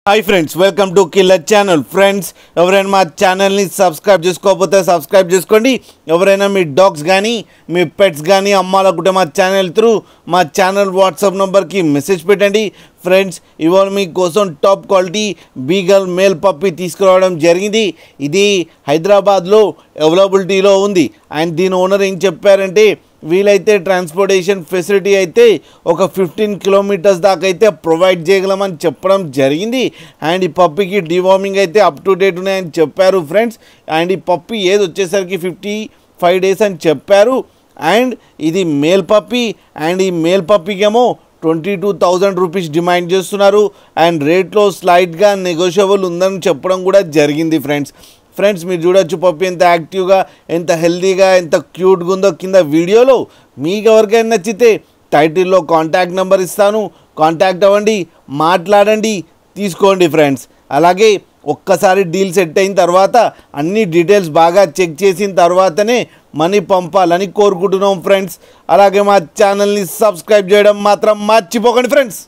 Hi friends, welcome to killer channel. Friends, ఎవరైనా మా ఛానల్ని సబ్స్క్రైబ్ చేసుకోకపోతే సబ్స్క్రైబ్ చేసుకోండి. ఎవరైనా మీ డాగ్స్ కానీ మీ పెట్స్ కానీ అమ్మాలనుకుంటే మా ఛానల్ త్రూ మా ఛానల్ వాట్సాప్ నెంబర్కి మెసేజ్ పెట్టండి. ఫ్రెండ్స్, ఇవాళ మీకోసం top quality beagle male puppy తీసుకురావడం జరిగింది. ఇది హైదరాబాద్లో అవైలబిలిటీలో ఉంది. అండ్ దీని ఓనర్ ఏం చెప్పారంటే, వీలైతే ట్రాన్స్పోర్టేషన్ ఫెసిలిటీ అయితే ఒక 15 కిలోమీటర్స్ దాకా అయితే ప్రొవైడ్ చేయగలమని చెప్పడం జరిగింది. అండ్ ఈ పప్పికి డివార్మింగ్ అయితే అప్ టు డేట్ ఉన్నాయని చెప్పారు ఫ్రెండ్స్. అండ్ ఈ పప్పి ఏది వచ్చేసరికి 55 డేస్ అని చెప్పారు. అండ్ ఇది మేల్ పప్పి. అండ్ ఈ మేల్ పప్పికేమో 22,000 రూపీస్ డిమాండ్ చేస్తున్నారు. అండ్ రేట్లో స్లైట్గా నెగోషియబుల్ ఉందని చెప్పడం కూడా జరిగింది ఫ్రెండ్స్, మీరు చూడొచ్చు పప్పి ఎంత యాక్టివ్గా, ఎంత హెల్తీగా, ఎంత క్యూట్గా ఉందో కింద వీడియోలో. మీకు ఎవరికైనా నచ్చితే టైటిల్లో కాంటాక్ట్ నెంబర్ ఇస్తాను, కాంటాక్ట్ అవ్వండి, మాట్లాడండి, తీసుకోండి ఫ్రెండ్స్. అలాగే ఒక్కసారి డీల్ సెట్ అయిన తర్వాత అన్ని డీటెయిల్స్ బాగా చెక్ చేసిన తర్వాతనే మనీ పంపాలని కోరుకుంటున్నాం ఫ్రెండ్స్. అలాగే మా ఛానల్ని సబ్స్క్రైబ్ చేయడం మాత్రం మర్చిపోకండి ఫ్రెండ్స్.